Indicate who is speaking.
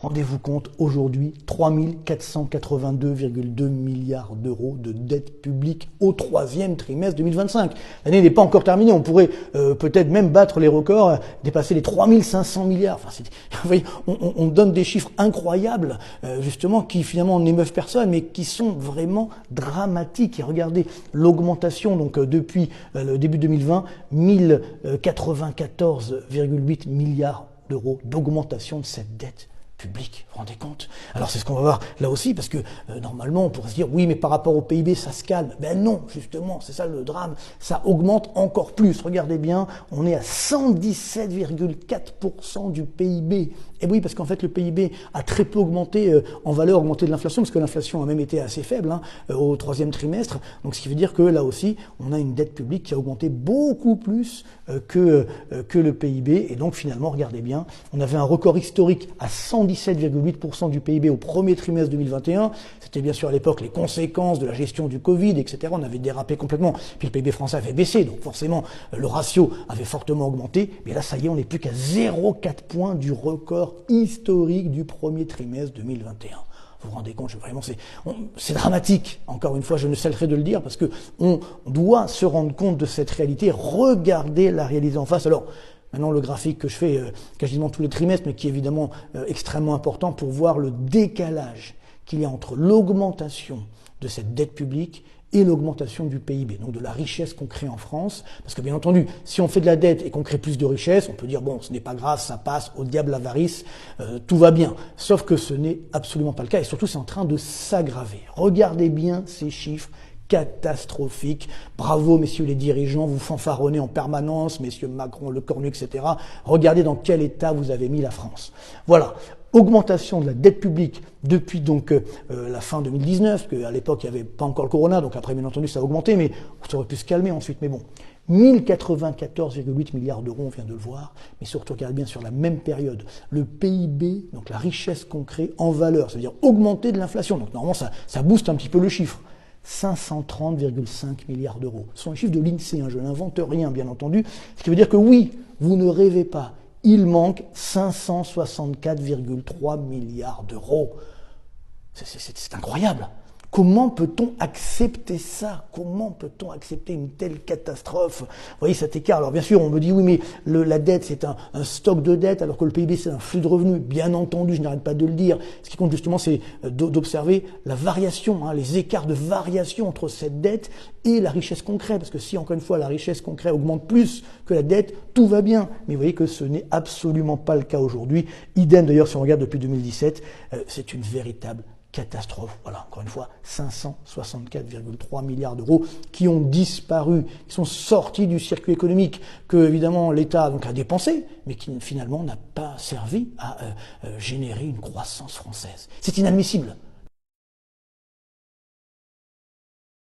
Speaker 1: Rendez-vous compte, aujourd'hui, 3 482,2 milliards d'euros de dette publique au troisième trimestre 2025. L'année n'est pas encore terminée, on pourrait peut-être même battre les records, dépasser les 3 500 milliards. Enfin, vous voyez, on donne des chiffres incroyables, justement, qui finalement n'émeuvent personne, mais qui sont vraiment dramatiques. Et regardez l'augmentation, donc depuis le début 2020, 1094,8 milliards d'euros d'augmentation de cette dette public, vous vous rendez compte? Alors c'est ce qu'on va voir là aussi, parce que normalement on pourrait se dire oui, mais par rapport au PIB ça se calme. Ben non, justement, c'est ça le drame, ça augmente encore plus. Regardez bien, on est à 117,4% du PIB. Et oui, parce qu'en fait le PIB a très peu augmenté en valeur augmentée de l'inflation, parce que l'inflation a même été assez faible au troisième trimestre. Donc ce qui veut dire que là aussi on a une dette publique qui a augmenté beaucoup plus que le PIB. Et donc finalement, regardez bien, on avait un record historique à 117,8% du PIB au premier trimestre 2021. C'était bien sûr à l'époque les conséquences de la gestion du Covid, etc. On avait dérapé complètement. Puis le PIB français avait baissé, donc forcément le ratio avait fortement augmenté. Mais là, ça y est, on n'est plus qu'à 0,4 points du record historique du premier trimestre 2021. Vous vous rendez compte, vraiment, c'est dramatique. Encore une fois, je ne cesserai de le dire parce que on doit se rendre compte de cette réalité, regarder la réalité en face. Alors, maintenant, le graphique que je fais quasiment tous les trimestres, mais qui est évidemment extrêmement important pour voir le décalage qu'il y a entre l'augmentation de cette dette publique et l'augmentation du PIB, donc de la richesse qu'on crée en France. Parce que bien entendu, si on fait de la dette et qu'on crée plus de richesse, on peut dire bon, ce n'est pas grave, ça passe, au diable l'avarice, tout va bien. Sauf que ce n'est absolument pas le cas, et surtout c'est en train de s'aggraver. Regardez bien ces chiffres catastrophique. Bravo, messieurs les dirigeants, vous fanfaronnez en permanence, messieurs Macron, Le Cornu, etc. Regardez dans quel état vous avez mis la France. Voilà. Augmentation de la dette publique depuis donc la fin 2019, parce qu'à l'époque il n'y avait pas encore le corona, donc après bien entendu ça a augmenté, mais ça aurait pu se calmer ensuite, mais bon. 1094,8 milliards d'euros, on vient de le voir, mais surtout regardez bien sur la même période, le PIB, donc la richesse qu'on crée en valeur, c'est-à-dire augmenter de l'inflation, donc normalement ça booste un petit peu le chiffre. 530,5 milliards d'euros. Ce sont les chiffres de l'INSEE, je n'invente rien bien entendu, ce qui veut dire que oui, vous ne rêvez pas, il manque 564,3 milliards d'euros. C'est incroyable. Comment peut-on accepter ça? Comment peut-on accepter une telle catastrophe? Vous voyez cet écart. Alors bien sûr, on me dit oui, mais la dette, c'est un stock de dette, alors que le PIB, c'est un flux de revenus. Bien entendu, je n'arrête pas de le dire. Ce qui compte justement, c'est d'observer la variation, les écarts de variation entre cette dette et la richesse qu'on crée. Parce que si, encore une fois, la richesse qu'on crée augmente plus que la dette, tout va bien. Mais vous voyez que ce n'est absolument pas le cas aujourd'hui. Idem d'ailleurs, si on regarde depuis 2017, c'est une véritable catastrophe. Voilà, encore une fois, 564,3 milliards d'euros qui ont disparu, qui sont sortis du circuit économique que, évidemment, l'État donc a dépensé, mais qui finalement n'a pas servi à générer une croissance française. C'est inadmissible.